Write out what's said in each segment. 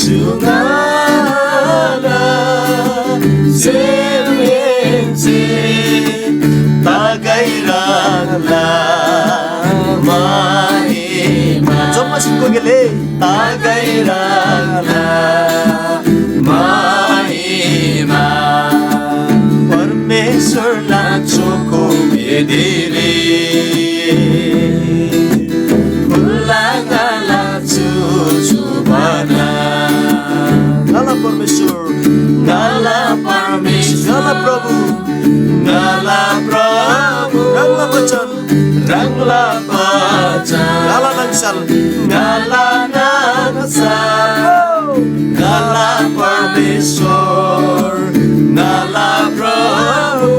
Jugala Semense Tagairangla Mahima Jomma singko gele Tagairangla Mahima Parmeshwarla choko bedire Ngala Parmeshwar, Ngala Parmeshwar, Ngala Prabhu, Ngala Prabhu, Rangla Bachan, Rangla Bachan, Ngala Nangsal, Ngala Nangsal, Ngala Parmeshwar, Ngala Prabhu,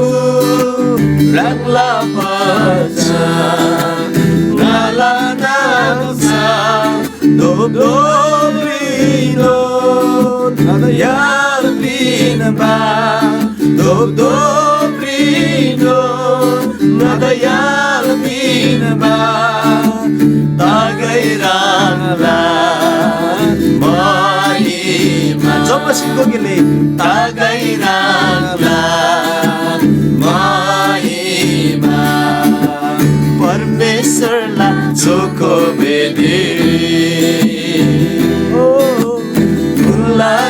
Rangla Bachan, Ngala Nangsal, Dobrino. Nadayalpina ba Dobrino Nadayalpina ba Tagairangla Mahima Jomma singko gile Tagairangla Mahima Parmeshwarla choko bedire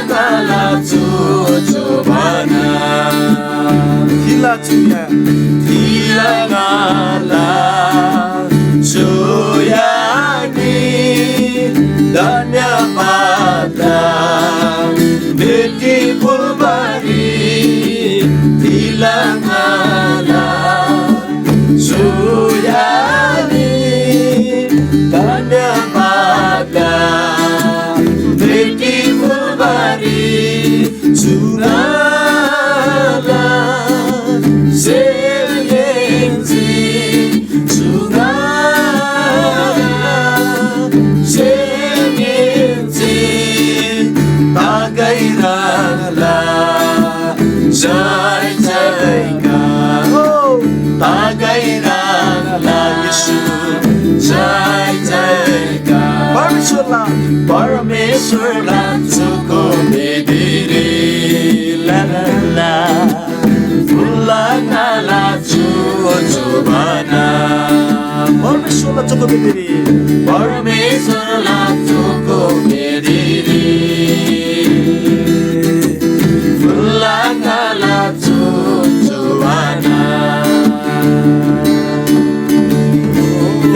Kala Jojobana Thila Chuya Thila Ngala Chuyani Dhanyabada Beti Pulbari Thila Ngala Chuyani Dhanyabada Jugala Semense Jugala Semense Tagairangla Jai Jai Ka Tagairangla Yesu Jai Jai Ka Parmeshwarla Parmeshwarla choko bedire la la la Fulla Ngala Jojobana Parmeshwarla choko bedire Parmeshwarla choko bedire Fulla Ngala Jojobana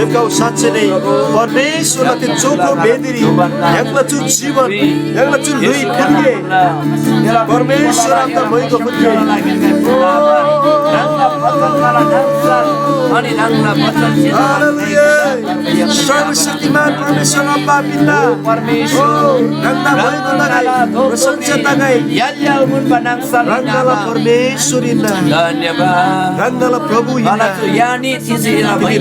Kau sancai नै परमेश्वरलाई त्यो चोखो बेदिरी यहाँलाई चु जीवन यहाँलाई चु लुई फुर्के परमेश्वर आफ्ना भइको फुर्के सर्वशक्तिमान परमेश्वर अब्बा पिता रंगला भइको लगाई प्रशंसा लगाई रंगला परमेश्वरीना धन्यवाद रंगला प्रभु हिना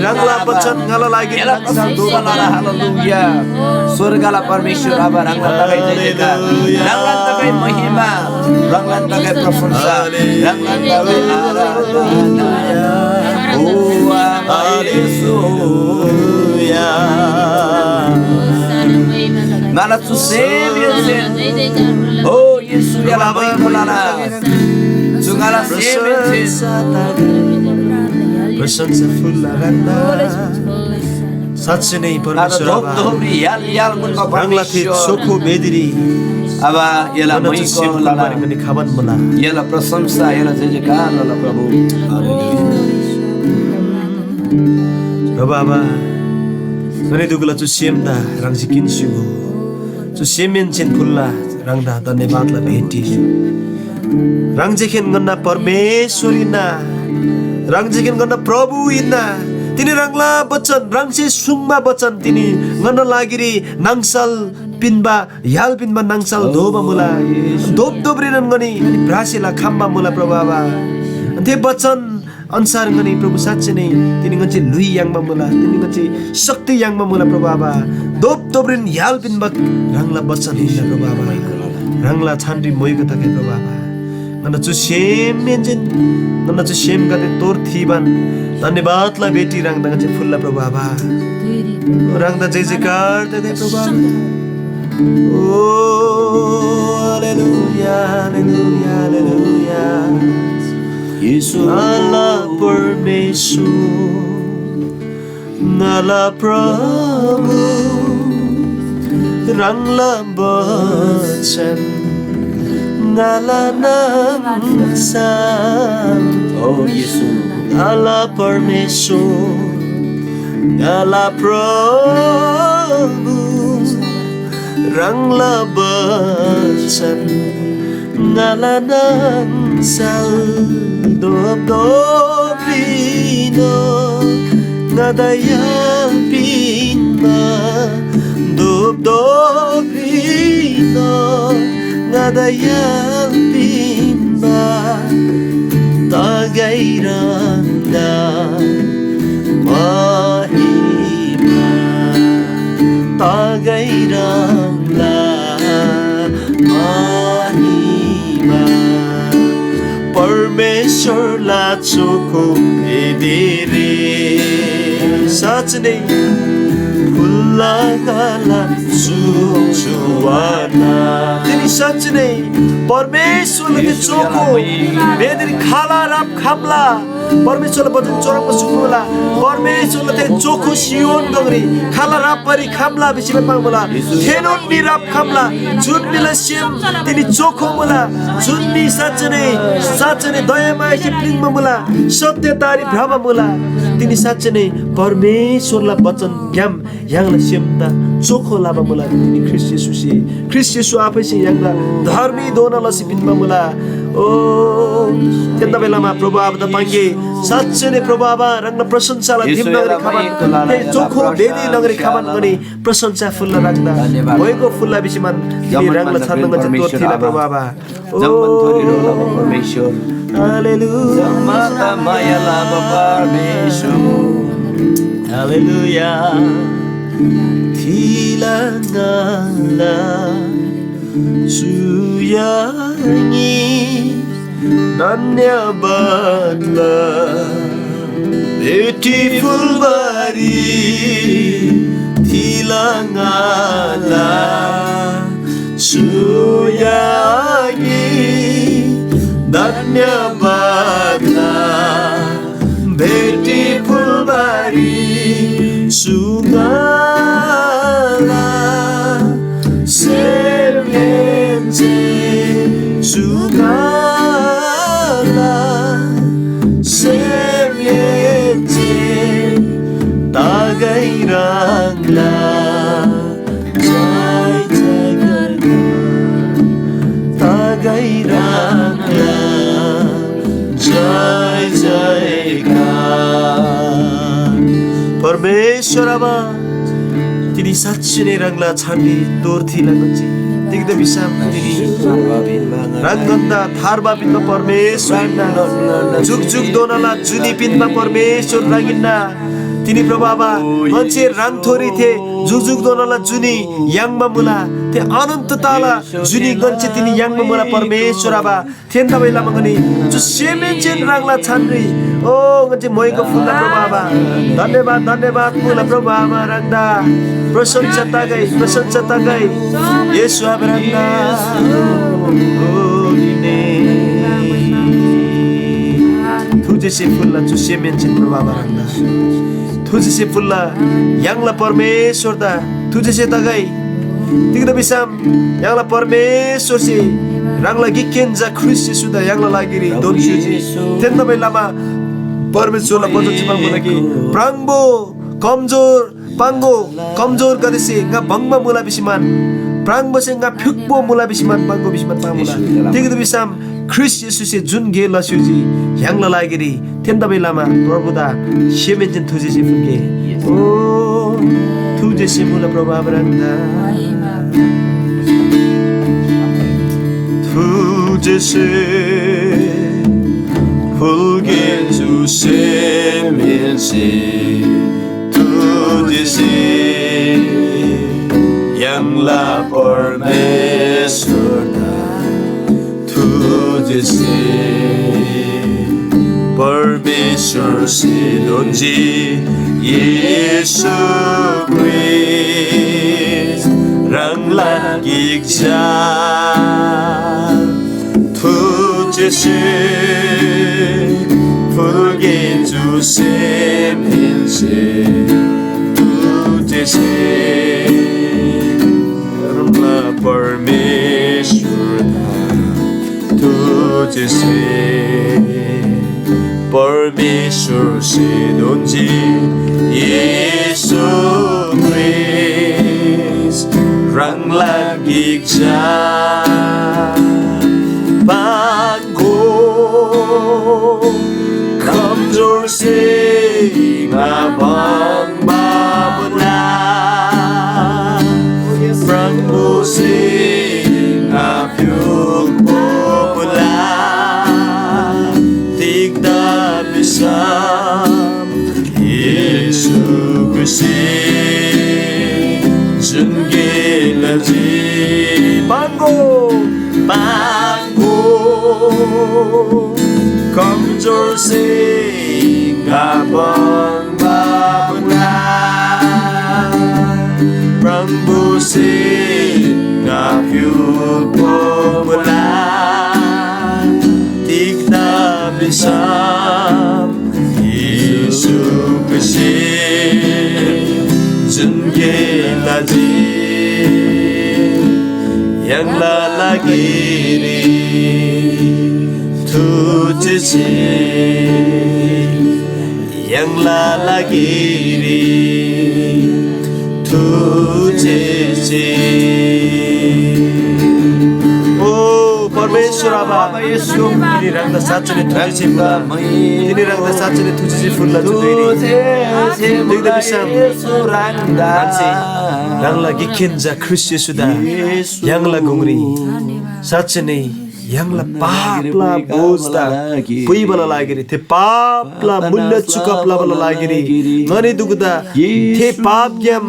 रंगला बचन ngala lagi haleluya surgalah परमेश्वर abah ranglan tagai jaya ranglan tagai mahima ranglan tagai prasansa ranglan tagai aradhana oh haleluya ngala tu seviye oh yesus ya labai mulala sungala seviye प्रशंसा फुल्ला रंगला साँच्चै नै परमेश्वर रंगला थे चोखो बेदिरी अब यसलाई मैको लाला पनि खावन मला यसलाई प्रशंसा यसलाई जय जयकार होला प्रभु प्रभु आमा नने दुगला चु सेमदा रंगसी किन्सुगो चु सेमेन चेन फुल्ला रंगदा धन्यवादला भेटी रंगजेखेन गन्ना परमेश्वरीना रंगजेखेन गन्ना प्रभु इन्ना तिनी रंगला बचन रंगसे सुङमा बचन तिनी गन्न लागिरी नङसल पिनबा याल पिनबा नङसल धोबा मुला धोप दोब्रिनन गनी भ्रासेला खाम्बा मुला प्रभु बाबा ते बचन अनुसार गनी प्रभु साच्चै नै तिनी गन्छ लुई याङमा मुला तिनी गन्छ शक्ति याङमा मुला प्रभु बाबा धोप दोब्रिन याल पिनबा रंगला बचन हिला प्रभु बाबा रंगला छान्डी मोइको तके प्रभु बाबा गन्न चु सेम मेन्जन गन्न चु सेम गते तोर थिबन धन्यवादला बेटी रंगदा गन्छ फुल्ला प्रभु बाबा रंगदा जय जयकार दे प्रभु बाबा हालेलुया हालेलुया हालेलुया यीशु अल्लाह परमेश्वर अल्लाह प्रभु रंगला बचन अल्लाह नंसा ओ यीशु अल्लाह परमेश्वर अल्लाह प्रभु रंगला बचन अल्लाह नंसा dobrino nadayal pinma dobrino nadayal pinma tagayranda mahima tagayranda mahima परमेश्वरलाई चोखो भेदेरे साँच्चै फुल्लागाला जुवाना तिनी साँच्चै परमेश्वरले चोखो भेदेरी खाला राप खाम्ला परमेश्वरले बचन चोरको सुकुला परमेश्वरले ते चोखो सियोन गगरी खाला राप परि खाम्ला बिसिमे पाङला थेनोन नि राप खाम्ला जुन मिला सिम तिनी चोखो मुला जुन नि साँच्चै दयामय सिप्लिङमा मुला सत्यतारी भ्रम मुला तिनी साँच्चै परमेश्वरलाई वचन ज्ञाम याङला सिमता चोखो लाबा मुला तिनी ख्रिस्ट येशू आफैसे याङला धर्मी दोनला सिपिनमा मुला ओ त्यता बेलामा प्रभु आबा तपाईंले साँच्चै नै प्रभु आबा रंग प्रशंसालाई दिम नगरी खामान चोखो भेदी नगरी खामान गनी प्रशंसा फुल्ल राख्दा भएको फुल्ला बिसिमान तिमी रंगला छर्न गन्छ तोर्थिला प्रभु आबा जम्मन थोरिलो लाभ परमेश्वर हालेलुया जम्माता माया लाभ परमेश्वर हालेलुया थिलाङला सुयाङी धन्यवादला ब्युटिफुल बारी थिलाङला सुयाङी धन्यवादला ब्युटिफुल बारी सुगाला सेर्लेन्जे सुगाला सेर्लेन्जे तागैराङला जय जय तागैराङला जय जयकार परमेश्वर आबा तिनी साँच्चै नै रंगला छान्ने तोर्थिला गन्छ देख्दै बिसाम तिनी रंगन्दा थारबा पिनमा परमेश्वर जुग जुग दोनला जुनी पिनमा परमेश्वर रंगिन्ना तिनी प्रभु आबा मान्छे रंग थोरी थे जुग जुग दोनला जुनी याङमा मुला ते अनन्त ताला जुनी गन्छ तिनी याङमा मुला परमेश्वर आबा थेन्दा बेला मगनी जो सेमेन्चेन रंगला छान्ने ओ गन्छ मोयको फुल्ला प्रभु आबा धन्यवाद मुला प्रभु आबा रंगदा प्रशंसा तागै येशू आबा रंगदा तुझे फुल्ला जो सेमेन्चेन प्रभु आबा रंगदा तुझे फुल्ला याङला परमेश्वर दा तुझे तागै तिग्दा बिसाम याङला परमेश्वर से रंगला गिकेन्जा ख्रिस्ट येशू दा याङला लागिरी दोनसुजी तेन्दा बेलामा परमेश्वरलाई बचन चिपाउनको लागि प्राङ्बो पाङ्गो कमजोर गरेसे nga भङ्गमा मुला बिसिमान प्राङ्बो से nga फ्युक्बो मुला बिसिमान पाङ्गो बिसिमान पामुला तिग्दा बिसाम ख्रिस्ट येशू से जुन गे लस्युजी याङला लागिरी तेन्दा बेलामा प्रभुदा सेमेन्जन तुझे से फुके ओ तुझे से मुला प्रभु आबरंदा तुझे से फुके tu semense तुझे से याङला परमेश्वर तुझे से परमेश्वर से दोन्जी येशू क्रिस्ट रंग rangla gikja tuchese fulge juse mense tuchese rangla परमेश्वर तुझसे परमेश्वर से दोंजी यीशु क्रिस्ट रंग लगी जा बांगो कमजोर से ngabang babuna प्रभु से ngapyug popula tigda bisam Yesu Christi junge laji bango bango kamjor se ngabang babuna Prangbu se ngapyug popula tigda bisam Yesu Christi junge laji yang lalagiri tujuh yang lalagiri तुझे ओ परमेश्वर आबा येशू तिनी रंगदा साँच्चै तुझे फुल्ला तिनी रंगदा साँच्चै तुझे फुल्ला जुदैरी देख्दा बिसाम रंगला गिखेन्जा ख्रिस्ट येशूदा यांगला गुंगरी साँच्चै नै यांगला पापला बोझदा पुइबला लागेरी थे पापला मूल्य चुकापला लागेरी ngani दुगदा थे पाप ग्याम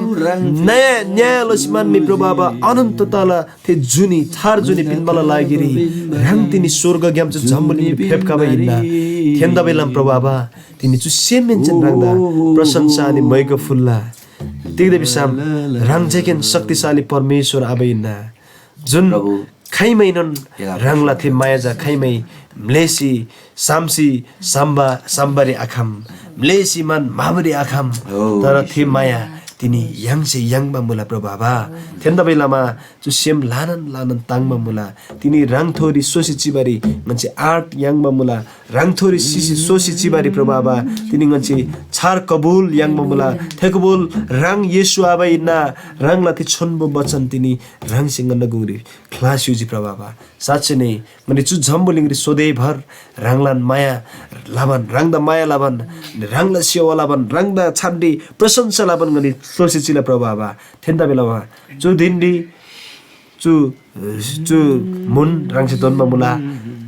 नयाँ न्याय लक्ष्मण मी प्रभाव अनन्त तला थे जुनी थार जुनी पिनबला लागेरी रंग तिनी स्वर्ग ग्याम च झम्बली फेपकाबा हिन्ना थेन्दा बेलाम प्रभाव तिनी चु सेमेन्चन रंगदा प्रशंसा अनि मयको फुल्ला देख्दै बिसाम रंग जेकेन शक्तिशाली परमेश्वर आबैना जुन खैमैनन रंगला थे मायाजा खैमै म्लेसी सामसी साम्बा साम्बारी आखाम म्लेसी मन माबरी आखाम तर थे माया तिनी याङसे याङमा मुला प्रभावा थेन्दा बेलामा जो सेम लानन लानन ताङमा मुला तिनी राङथोरी सोसी चिबारी गन्छे आर्ट याङमा मुला राङथोरी सिसी सोसी चिबारी प्रभावा तिनी गन्छे छार कबुल याङमा मुला थेकबुल राङ येशू आबैना राङला ति छोन्बो बचन तिनी राङसिंग नगुंगरी क्लास युजी प्रभावा साच्चै नै मने चु झम्बुलिङरी सोधे भर राङलान माया लाबन राङदा माया लाबन राङला सेवा लाबन राङदा छाड्डी प्रशंसा लाबन गनी सोसिचिला प्रभाव थेन्दा बेलामा चु दिन्डी चु मुन राङसे तन्मा मुला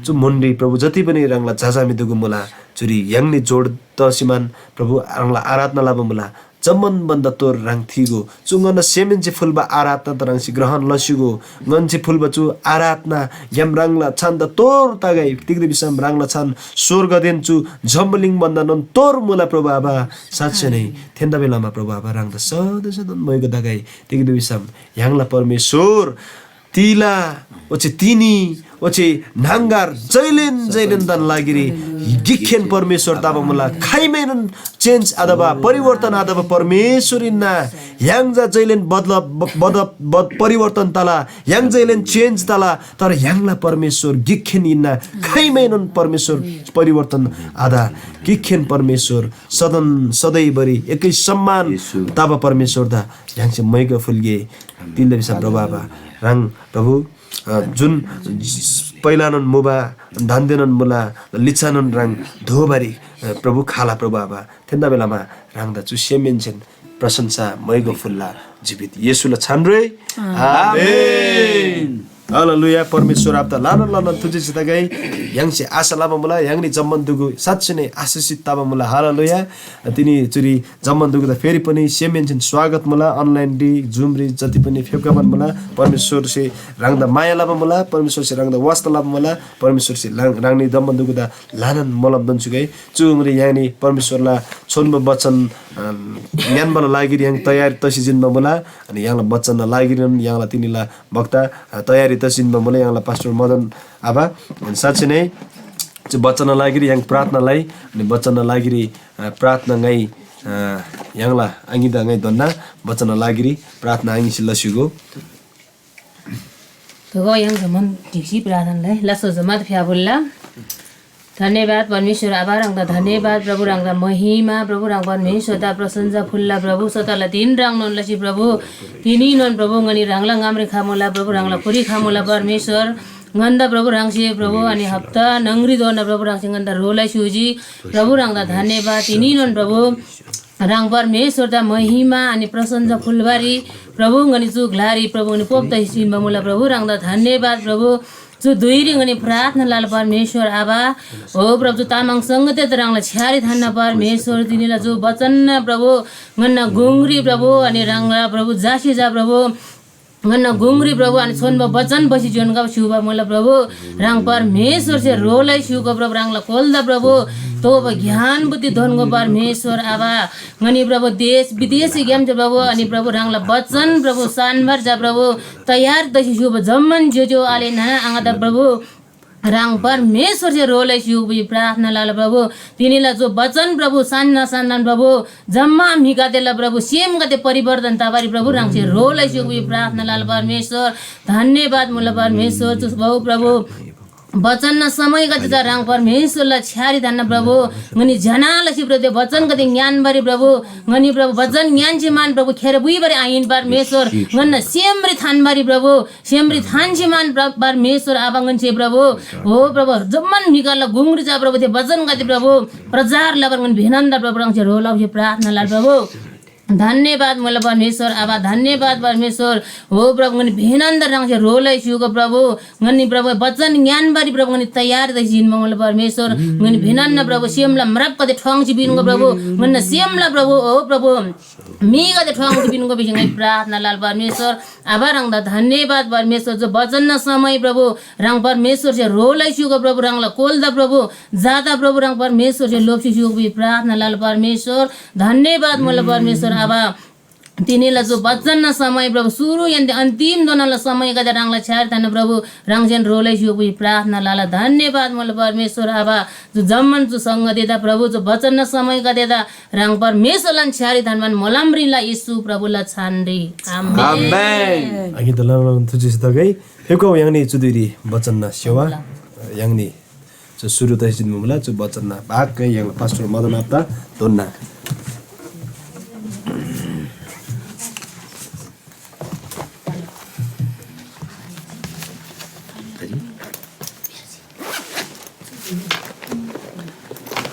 चु मुन्डी प्रभु जति पनि राङला जाजामी दुगु मुला चुरी याङनी जोड तसिमान प्रभु राङला आराधना लाब मुला जम्मन बन्द तोर राङ थिगो चुंगन सेमेन्चे फुलबा आराधना त राङसी ग्रहण लसिगो गन्चे फुलबा चु आराधना यम राङला छन्द तोर तागै तिग्दे बिसम राङला छन स्वर्ग देन चु झम्बलिङ बन्दनन तोर मुला प्रभाव साच्चै नै थेन्दा बेलामा प्रभाव राङदा सधैँ सधैँ मयको दागै तिग्दे बिसम याङला परमेश्वर तिला ओचे तिनी ओचे नांगार जैलेन जैलेन दन लागिरी गिखेन परमेश्वर ताबा मुला खाइमेन चेन्ज अथवा परिवर्तन अथवा परमेश्वरिना यांगजा जैलेन बद परिवर्तन तला यांग जैलेन चेन्ज तला तर यांगला परमेश्वर गिखेन इन्ना खाइमेन परमेश्वर परिवर्तन आधा गिखेन परमेश्वर सदन सदैभरि एकै सम्मान ताबा परमेश्वर दा यांगसे मैको फुलगे तिलले बिसा प्रभाव राङ प्रभु जुन पहिलानन मुबा धान्देनन मुला लिचानन राङ धोबारी प्रभु खाला प्रभाव थेन्दा बेलामा राङदा चु सेमेन्चेन प्रशंसा मैगो फुल्ला जीवित येशूला छान्रे आमेन। Haleluya परमेश्वर आपदा लान तुझे गई yang si asalama mula yang ni zaman dugu साँच्चै नै आशीषित ताबा मुला हालेलुया तिनी चुरी जम्मन दुगु त फेरि पनि सेमेन्छन् स्वागत मुला अनलाइन डी जुम री जति पनि फेकाबन मुला परमेश्वर से रांगदा माया लाबा मुला परमेश्वर से रांगदा वास्ता लाबा मुला परमेश्वर से रांगनी जम्मन दुगु दा लानन मलब दन्सुगै चुंगरी यानी परमेश्वरला छोन्ब वचन ज्ञानबल लागिर yang तयारी तसिजिन मुला अनि यहाँला वचन लागिरन यहाँला तिनीला वक्ता तयारी तसिजिन मुला यहाँला पास्टर मदन आबा साँच्चै नै वचन लागिरी yang प्रार्थनालाई अनि वचन लागिरी प्रार्थना ngai yangla angida ngai donna वचन लागिरी प्रार्थना angi सिलसिगो तो yang zaman diksi प्रार्थनालाई लासो जमात फ्याबुल्ला धन्यवाद परमेश्वर आभार रंगदा धन्यवाद प्रभु रंगदा महिमा प्रभु रंग परमेश्वर दा प्रशंसा फुल्ला प्रभु सताला तीन रंग नन लसी प्रभु तिनी नन प्रभु ngani rangla ngamre खामोला प्रभु rangla पुरी खामोला परमेश्वर nganda प्रभु रंगसी प्रभु अनि हप्ता नंगरी दोना प्रभु रंगसी nganda रोलाई सुजी प्रभु रंगदा धन्यवाद तिनी नन प्रभु रंग परमेश्वर दा महिमा अनि प्रशंसा फुलबारी प्रभु ngani चुगलारी प्रभु ngani पोप्ता हिसिन बमुला प्रभु रंगदा धन्यवाद प्रभु जो दुईरी ngani प्रार्थना लाल परमेश्वर आबा ओ प्रभु जो तामाङ संगते तरंगला छ्यारी थान्ना परमेश्वर तिनीला जो वचन प्रभु ngana गुंगरी प्रभु अनि रंगला प्रभु जासी जा प्रभु ngana गुंगरी प्रभु अनि छोन्ब वचन बसी जोनका शुभ मोला प्रभु रंग परमेश्वर से रोलाई शुको प्रभु रंगला खोल्दा प्रभु तो ज्ञान बुद्धि धनको परमेश्वर आबा ngani प्रभु देश विदेशी ज्ञान छ प्रभु अनि प्रभु रंगला वचन प्रभु सानभर जा प्रभु तयार दसी शुभ जम्मन जो आले ना आंगा प्रभु रंग परमेश्वर से रोले शुभ प्रार्थना लाल प्रभु तिनीला जो वचन प्रभु सान्ना सान्नान प्रभु जम्मा मिका देला प्रभु सेम गते परिवर्तन ताबारी प्रभु रंग से रोले शुभ प्रार्थना लाल परमेश्वर धन्यवाद मुला परमेश्वर तुस बहु प्रभु वचन न समय गति रंग परमेश्वरलाई छ्यारी धान्न प्रभु ngani जनालाई सि प्रभु वचन गति ज्ञान बारी प्रभु ngani प्रभु वचन ज्ञान चाहिँ मान प्रभु खेर बुई बारी आइन परमेश्वर ngana सेमरी थान बारी प्रभु सेमरी थान चाहिँ मान परमेश्वर आवांगन चाहिँ प्रभु हो प्रभु जम्मन निकाल गुंगरी जा प्रभु ते वचन गति प्रभु प्रचार लबर ngani भिनन्द प्रभु रंग चाहिँ रोला प्रार्थना लाल प्रभु धन्यवाद मोला परमेश्वर आबा धन्यवाद परमेश्वर हो प्रभु ngani भिनन्द रंग से रोलै सुको प्रभु ngani प्रभु वचन ज्ञान बारी प्रभु ngani तयार दै जिन मोला परमेश्वर ngani भिनन्द प्रभु सेमला मरप कते ठंग छि बिनको प्रभु ngana सेमला प्रभु हो प्रभु मी कते ठंग छि बिनको बिजंगै प्रार्थना लाल परमेश्वर आबा रंगदा धन्यवाद परमेश्वर जो वचन न समय प्रभु रंग परमेश्वर से रोलै सुको प्रभु रंगला कोल्दा प्रभु जादा प्रभु रंग परमेश्वर से लोपसी सुको प्रार्थना लाल परमेश्वर धन्यवाद मोला परमेश्वर आबा तिनीला जो वचन न समय प्रभु सुरु यन्ते अन्तिम दोनला समय गदा रंगला छार थान प्रभु रंगजन रोलै सु प्रार्थना लाला धन्यवाद मोला परमेश्वर आबा जो जम्मन जो संग देदा प्रभु जो वचन न समय गदेदा रंग परमेश्वरलन छारी थानमान मोलाम्रीला यीशु प्रभुला छान्री आमेन आगे दलान तुझे सतगै फेको याङनी चुदिरी वचन न सेवा याङनी जो सुरु तसिन मुला जो वचन न भाग गै याङ पास्टर मदन आपता दोन्ना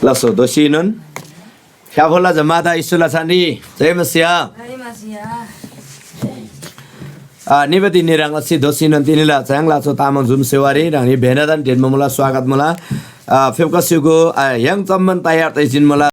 Laso dosinon Syafullah jemaata isulah sandi Jai Masya Nibati nirang lasi dosinon tinila sayang laso tamang zoom sewari rang ni benadan den mamula swagat mula Febka sugo yang teman tayar tajin mula